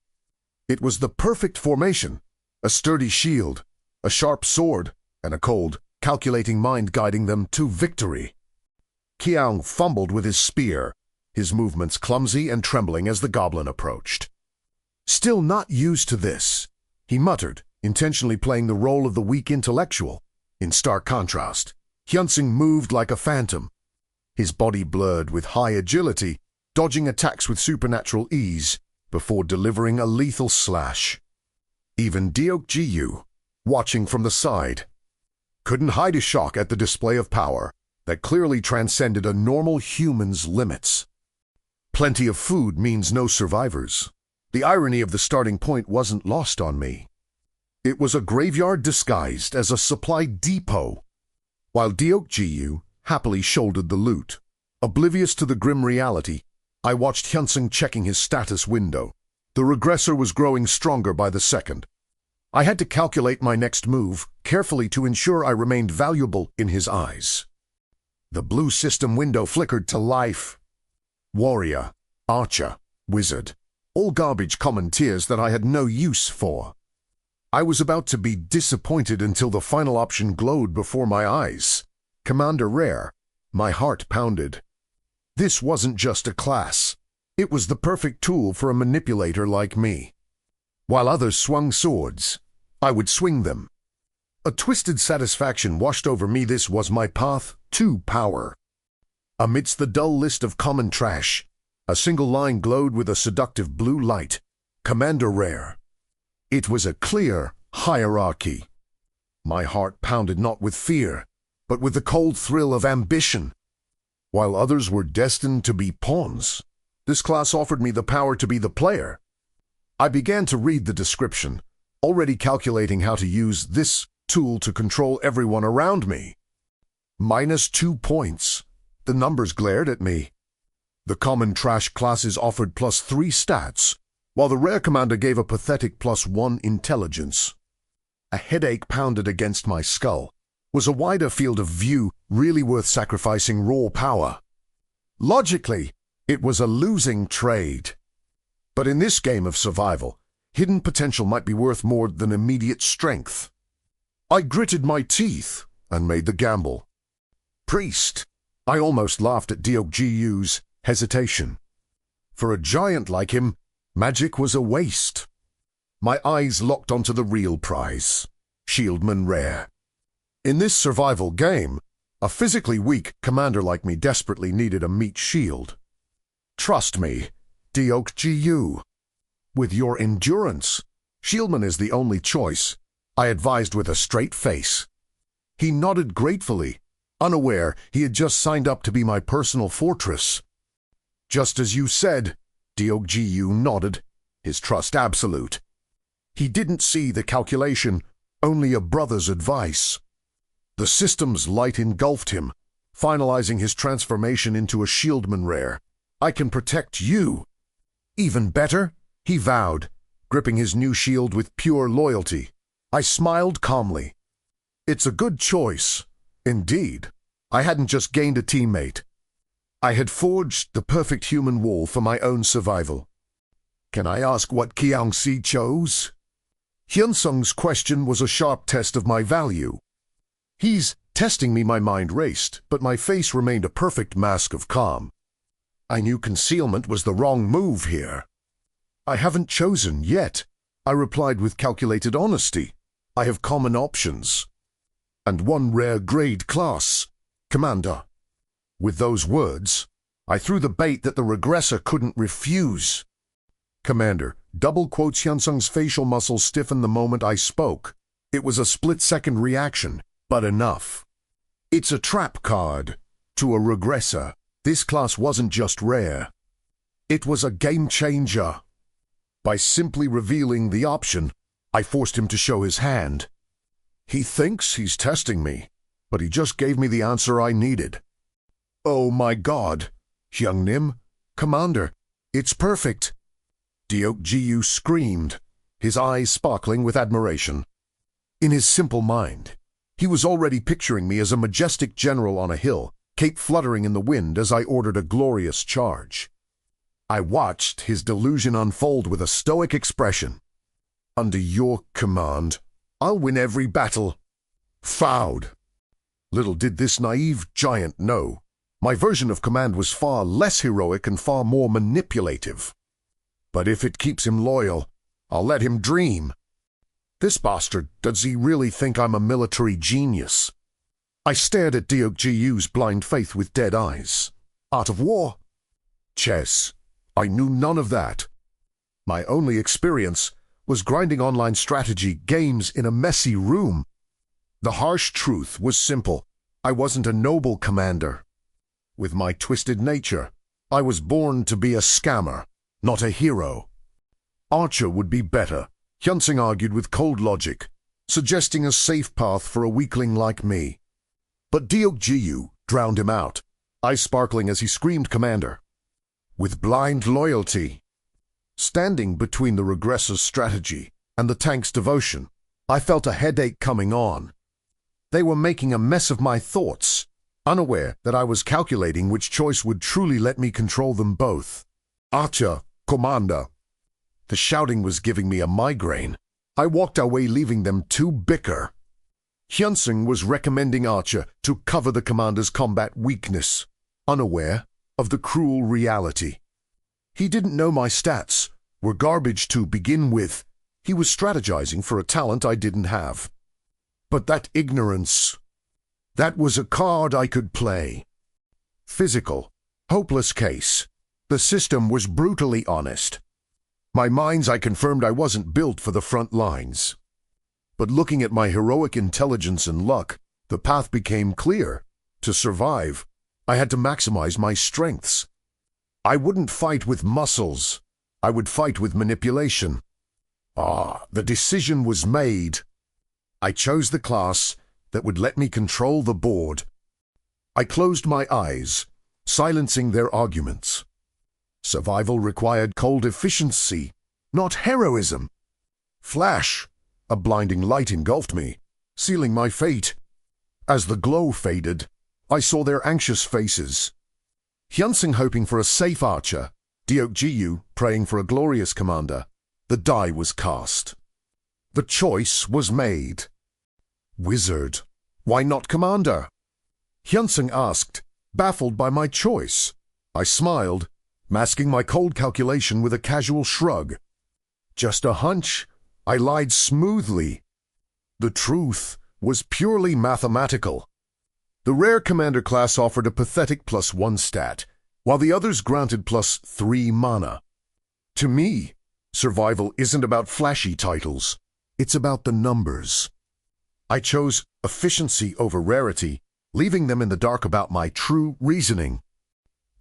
It was the perfect formation, a sturdy shield, a sharp sword, and a cold, calculating mind guiding them to victory. Kiyoung fumbled with his spear, his movements clumsy and trembling as the goblin approached. Still not used to this, he muttered, intentionally playing the role of the weak intellectual. In stark contrast, Hyunsung moved like a phantom, his body blurred with high agility, dodging attacks with supernatural ease before delivering a lethal slash. Even Deok-gu, watching from the side, couldn't hide his shock at the display of power that clearly transcended a normal human's limits. Plenty of food means no survivors. The irony of the starting point wasn't lost on me. It was a graveyard disguised as a supply depot, while Deok-gu happily shouldered the loot. Oblivious to the grim reality, I watched Hyunsung checking his status window. The regressor was growing stronger by the second. I had to calculate my next move carefully to ensure I remained valuable in his eyes. The blue system window flickered to life. Warrior, archer, wizard, all garbage common tiers that I had no use for. I was about to be disappointed until the final option glowed before my eyes. Commander Rare. My heart pounded. This wasn't just a class. It was the perfect tool for a manipulator like me. While others swung swords, I would swing them. A twisted satisfaction washed over me. This was my path 2 power. Amidst the dull list of common trash, a single line glowed with a seductive blue light. Commander Rare. It was a clear hierarchy. My heart pounded not with fear, but with the cold thrill of ambition. While others were destined to be pawns, this class offered me the power to be the player. I began to read the description, already calculating how to use this tool to control everyone around me. -2 points. The numbers glared at me. The common trash classes offered +3 stats, while the rare commander gave a pathetic +1 intelligence. A headache pounded against my skull. Was a wider field of view really worth sacrificing raw power? Logically, it was a losing trade. But in this game of survival, hidden potential might be worth more than immediate strength. I gritted my teeth and made the gamble. Priest. I almost laughed at Deokjiu's hesitation. For a giant like him, magic was a waste. My eyes locked onto the real prize, Shieldman Rare. In this survival game, a physically weak commander like me desperately needed a meat shield. Trust me, Deokjiu. With your endurance, Shieldman is the only choice, I advised with a straight face. He nodded gratefully, unaware he had just signed up to be my personal fortress. Just as you said, Deokjiu nodded, his trust absolute. He didn't see the calculation, only a brother's advice. The system's light engulfed him, finalizing his transformation into a Shieldman Rare. I can protect you. Even better, he vowed, gripping his new shield with pure loyalty. I smiled calmly. It's a good choice. Indeed, I hadn't just gained a teammate. I had forged the perfect human wall for my own survival. Can I ask what Kiyoung chose? Hyunsung's question was a sharp test of my value. He's testing me. My mind raced, but my face remained a perfect mask of calm. I knew concealment was the wrong move here. I haven't chosen yet, I replied with calculated honesty. I have common options. And one rare grade class, Commander. With those words, I threw the bait that the regressor couldn't refuse. Commander, double quotes. Hyunsung's facial muscles stiffened the moment I spoke. It was a split-second reaction, but enough. It's a trap card. To a regressor, this class wasn't just rare. It was a game changer. By simply revealing the option, I forced him to show his hand. He thinks he's testing me, but he just gave me the answer I needed. Oh my God, Hyungnim, Commander, it's perfect. Deokjiu screamed, his eyes sparkling with admiration. In his simple mind, he was already picturing me as a majestic general on a hill, cape fluttering in the wind as I ordered a glorious charge. I watched his delusion unfold with a stoic expression. Under your command, I'll win every battle. Foud. Little did this naive giant know, my version of command was far less heroic and far more manipulative. But if it keeps him loyal, I'll let him dream. This bastard, does he really think I'm a military genius? I stared at Deokjiu's blind faith with dead eyes. Art of war? Chess. I knew none of that. My only experience was grinding online strategy games in a messy room. The harsh truth was simple. I wasn't a noble commander. With my twisted nature, I was born to be a scammer, not a hero. Archer would be better, Hyunsung argued with cold logic, suggesting a safe path for a weakling like me. But Deokjiu drowned him out, eyes sparkling as he screamed commander. With blind loyalty. Standing between the regressor's strategy and the tank's devotion, I felt a headache coming on. They were making a mess of my thoughts, unaware that I was calculating which choice would truly let me control them both. Archer, Commander. The shouting was giving me a migraine. I walked away, leaving them to bicker. Hyunsung was recommending Archer to cover the commander's combat weakness, unaware of the cruel reality. He didn't know my stats were garbage to begin with. He was strategizing for a talent I didn't have. But that ignorance... That was a card I could play. Physical, hopeless case. The system was brutally honest. My mind's eye confirmed I wasn't built for the front lines. But looking at my heroic intelligence and luck, the path became clear. To survive, I had to maximize my strengths. I wouldn't fight with muscles. I would fight with manipulation. The decision was made. I chose the class that would let me control the board. I closed my eyes, silencing their arguments. Survival required cold efficiency, not heroism. Flash! A blinding light engulfed me, sealing my fate. As the glow faded, I saw their anxious faces. Hyunsung hoping for a safe archer, Deokjiyu praying for a glorious commander. The die was cast. The choice was made. Wizard. Why not commander? Hyunsung asked, baffled by my choice. I smiled, masking my cold calculation with a casual shrug. Just a hunch. I lied smoothly. The truth was purely mathematical. The rare commander class offered a pathetic +1 stat, while the others granted +3 mana. To me, survival isn't about flashy titles. It's about the numbers. I chose efficiency over rarity, leaving them in the dark about my true reasoning.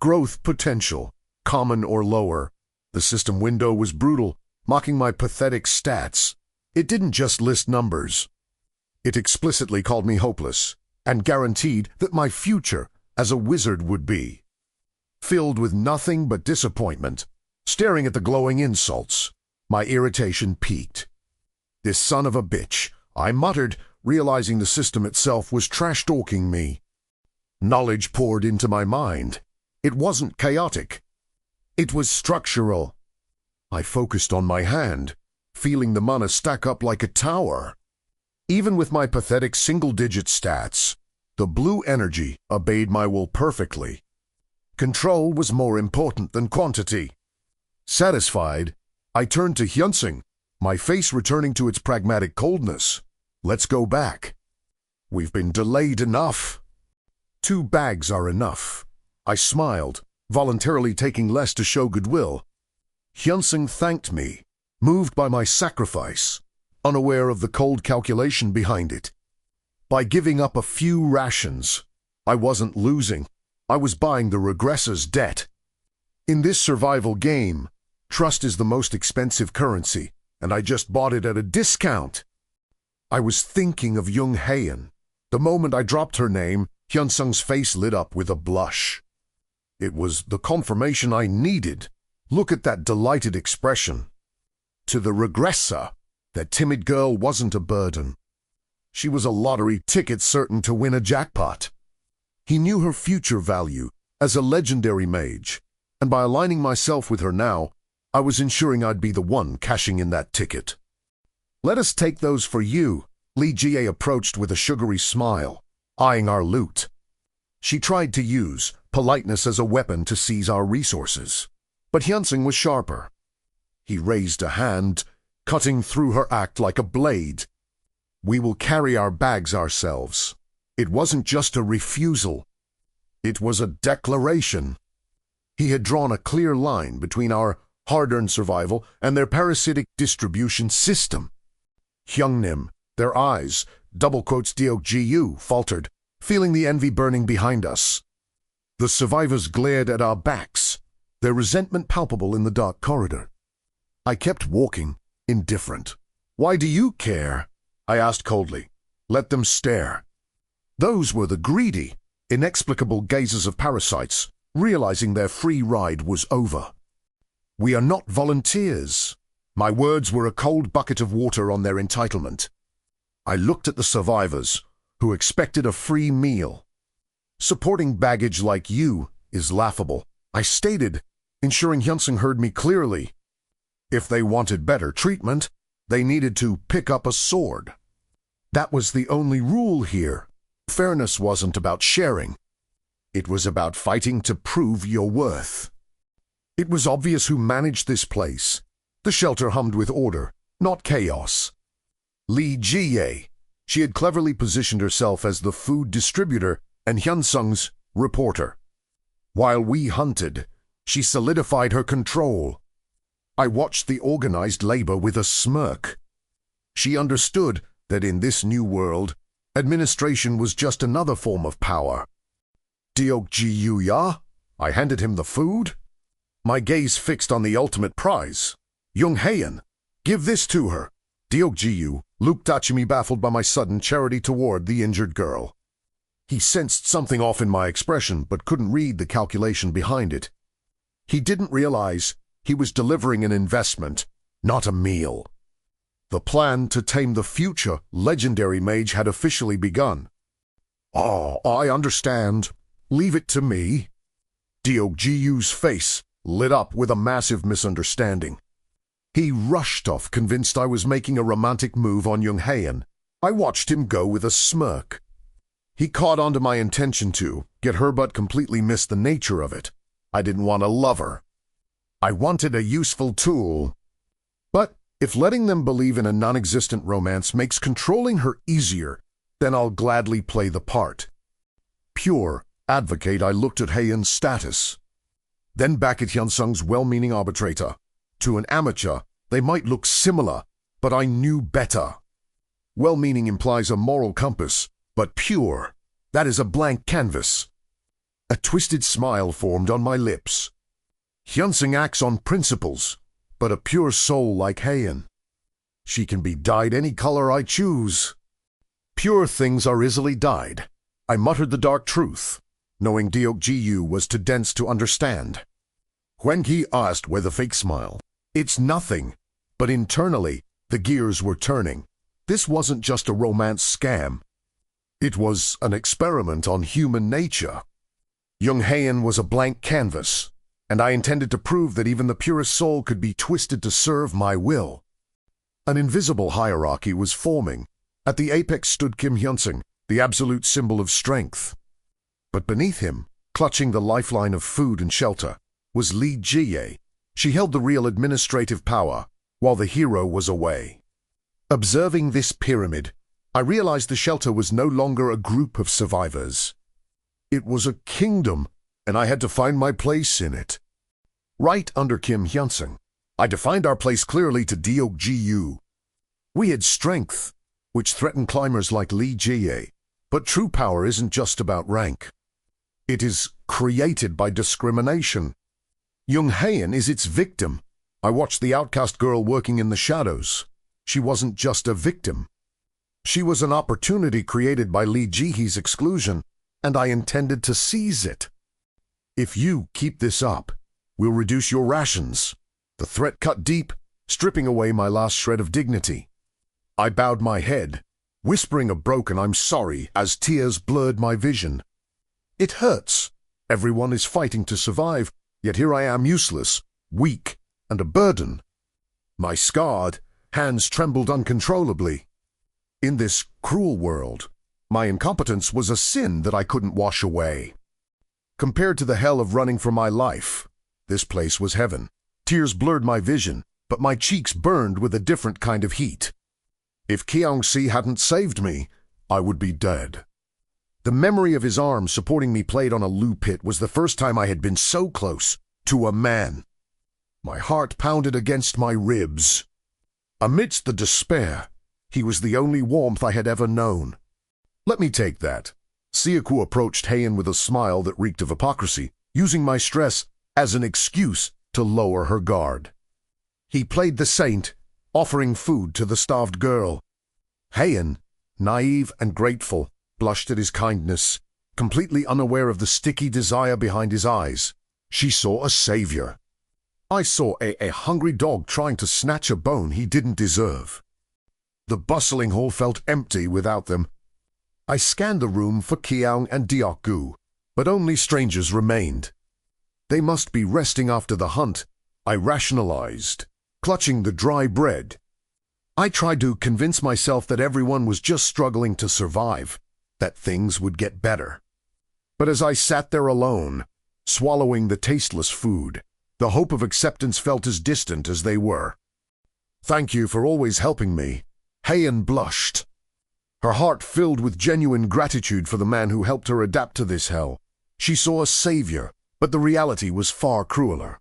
Growth potential, common or lower. The system window was brutal, mocking my pathetic stats. It didn't just list numbers. It explicitly called me hopeless, and guaranteed that my future as a wizard would be. Filled with nothing but disappointment, staring at the glowing insults, my irritation peaked. This son of a bitch, I muttered, realizing the system itself was trash-talking me. Knowledge poured into my mind. It wasn't chaotic. It was structural. I focused on my hand, feeling the mana stack up like a tower. Even with my pathetic single-digit stats, the blue energy obeyed my will perfectly. Control was more important than quantity. Satisfied, I turned to Hyunsung, my face returning to its pragmatic coldness. Let's go back. We've been delayed enough. 2 bags are enough. I smiled, voluntarily taking less to show goodwill. Hyunsung thanked me, moved by my sacrifice, unaware of the cold calculation behind it. By giving up a few rations, I wasn't losing. I was buying the Regressor's debt. In this survival game, trust is the most expensive currency, and I just bought it at a discount. I was thinking of Jung Haeun. The moment I dropped her name, Hyunsung's face lit up with a blush. It was the confirmation I needed. Look at that delighted expression. To the Regressor, that timid girl wasn't a burden. She was a lottery ticket certain to win a jackpot. He knew her future value as a legendary mage, and by aligning myself with her now, I was ensuring I'd be the one cashing in that ticket. Let us take those for you, Lee Jie approached with a sugary smile, eyeing our loot. She tried to use politeness as a weapon to seize our resources, but Hyunsung was sharper. He raised a hand, cutting through her act like a blade. We will carry our bags ourselves. It wasn't just a refusal. It was a declaration. He had drawn a clear line between our hard-earned survival and their parasitic distribution system. Hyungnim, their eyes, double quotes Deokjiyu, faltered, feeling the envy burning behind us. The survivors glared at our backs, their resentment palpable in the dark corridor. I kept walking, indifferent. Why do you care? I asked coldly. Let them stare. Those were the greedy, inexplicable gazes of parasites, realizing their free ride was over. We are not volunteers. My words were a cold bucket of water on their entitlement. I looked at the survivors, who expected a free meal. Supporting baggage like you is laughable, I stated, ensuring Hyunsung heard me clearly. If they wanted better treatment, they needed to pick up a sword. That was the only rule here. Fairness wasn't about sharing. It was about fighting to prove your worth. It was obvious who managed this place. The shelter hummed with order, not chaos. Lee Jie, She had cleverly positioned herself as the food distributor and Hyunsung's reporter. While we hunted, she solidified her control. I watched the organized labor with a smirk. She understood that in this new world, administration was just another form of power. "Deokji ya?" I handed him the food. My gaze fixed on the ultimate prize. "Young Haein, give this to her." Deokji looked at me, baffled by my sudden charity toward the injured girl. He sensed something off in my expression, but couldn't read the calculation behind it. He didn't realize he was delivering an investment, not a meal. The plan to tame the future legendary mage had officially begun. "Oh, I understand. Leave it to me." Deokji's face lit up with a massive misunderstanding. He rushed off, convinced I was making a romantic move on Young Haein. I watched him go with a smirk. He caught on to my intention to get her but completely missed the nature of it. I didn't want a lover. I wanted a useful tool. But if letting them believe in a non-existent romance makes controlling her easier, then I'll gladly play the part. Pure advocate, I looked at Haein's status. Then back at Hyunsung's well-meaning arbitrator. To an amateur, they might look similar, but I knew better. Well-meaning implies a moral compass, but pure, that is a blank canvas. A twisted smile formed on my lips. Hyunsung acts on principles, but a pure soul like Haein. She can be dyed any color I choose. Pure things are easily dyed. I muttered the dark truth, knowing Deokji was too dense to understand. When he asked with a fake smile, "It's nothing," but internally, the gears were turning. This wasn't just a romance scam. It was an experiment on human nature. Young Haein was a blank canvas, and I intended to prove that even the purest soul could be twisted to serve my will. An invisible hierarchy was forming. At the apex stood Kim Hyunsung, the absolute symbol of strength. But beneath him, clutching the lifeline of food and shelter, was Lee Kiyoung. She held the real administrative power, while the hero was away. Observing this pyramid, I realized the shelter was no longer a group of survivors. It was a kingdom, and I had to find my place in it. Right under Kim Hyunsung, I defined our place clearly to Deokji. We had strength, which threatened climbers like Lee Kiyoung, but true power isn't just about rank. It is created by discrimination. Young Haein is its victim. I watched the outcast girl working in the shadows. She wasn't just a victim. She was an opportunity created by Lee Jihee's exclusion, and I intended to seize it. "If you keep this up, we'll reduce your rations." The threat cut deep, stripping away my last shred of dignity. I bowed my head, whispering a broken "I'm sorry" as tears blurred my vision. It hurts. Everyone is fighting to survive, yet here I am useless, weak, and a burden. My scarred hands trembled uncontrollably. In this cruel world, my incompetence was a sin that I couldn't wash away. Compared to the hell of running for my life, this place was heaven. Tears blurred my vision, but my cheeks burned with a different kind of heat. If Kiyoung hadn't saved me, I would be dead. The memory of his arm supporting me played on a loo pit was the first time I had been so close to a man. My heart pounded against my ribs. Amidst the despair, he was the only warmth I had ever known. "Let me take that." Siaku approached Haein with a smile that reeked of hypocrisy, using my stress as an excuse to lower her guard. He played the saint, offering food to the starved girl. Haein, naive and grateful, blushed at his kindness, completely unaware of the sticky desire behind his eyes. She saw a savior. I saw a hungry dog trying to snatch a bone he didn't deserve. The bustling hall felt empty without them. I scanned the room for Kiyoung and Deokgu, but only strangers remained. They must be resting after the hunt, I rationalized, clutching the dry bread. I tried to convince myself that everyone was just struggling to survive, that things would get better. But as I sat there alone, swallowing the tasteless food, the hope of acceptance felt as distant as they were. "Thank you for always helping me." Haein blushed. Her heart filled with genuine gratitude for the man who helped her adapt to this hell. She saw a savior, but the reality was far crueler.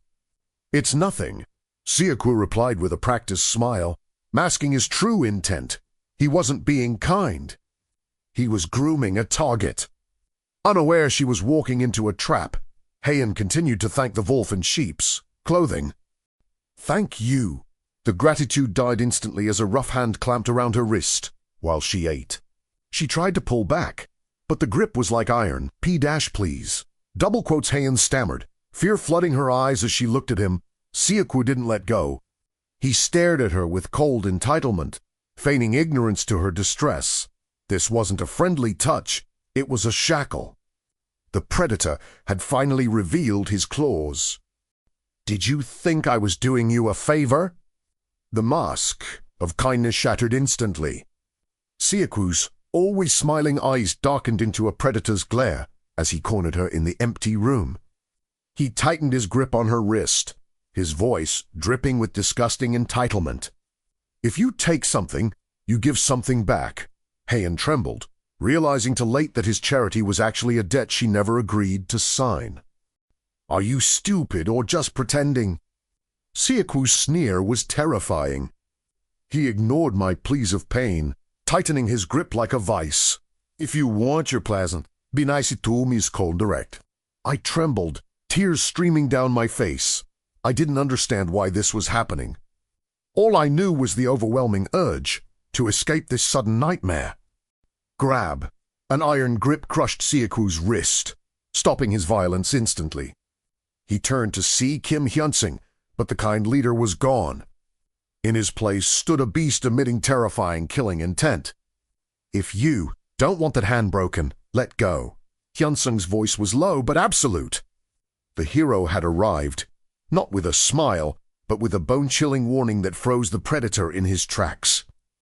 "It's nothing," Siakwu replied with a practiced smile, masking his true intent. He wasn't being kind. He was grooming a target. Unaware she was walking into a trap, Heian continued to thank the wolf in sheep's clothing. "Thank you." The gratitude died instantly as a rough hand clamped around her wrist while she ate. She tried to pull back, but the grip was like iron. Please. Double quotes Heian stammered, fear flooding her eyes as she looked at him. Siakwu didn't let go. He stared at her with cold entitlement, feigning ignorance to her distress. This wasn't a friendly touch, it was a shackle. The predator had finally revealed his claws. "Did you think I was doing you a favor?" The mask of kindness shattered instantly. Siakwu's always smiling eyes darkened into a predator's glare as he cornered her in the empty room. He tightened his grip on her wrist, his voice dripping with disgusting entitlement. "If you take something, you give something back." Heian trembled, realizing too late that his charity was actually a debt she never agreed to sign. "Are you stupid or just pretending?" Siakwu's sneer was terrifying. He ignored my pleas of pain, tightening his grip like a vice. "If you want your pleasant, be nice to me is cold direct." I trembled, tears streaming down my face. I didn't understand why this was happening. All I knew was the overwhelming urge to escape this sudden nightmare. Grab. An iron grip crushed Siakwu's wrist, stopping his violence instantly. He turned to see Kim Hyunsung, but the kind leader was gone. In his place stood a beast emitting terrifying killing intent. "If you don't want that hand broken, let go." Hyunsung's voice was low but absolute. The hero had arrived, not with a smile, but with a bone-chilling warning that froze the predator in his tracks.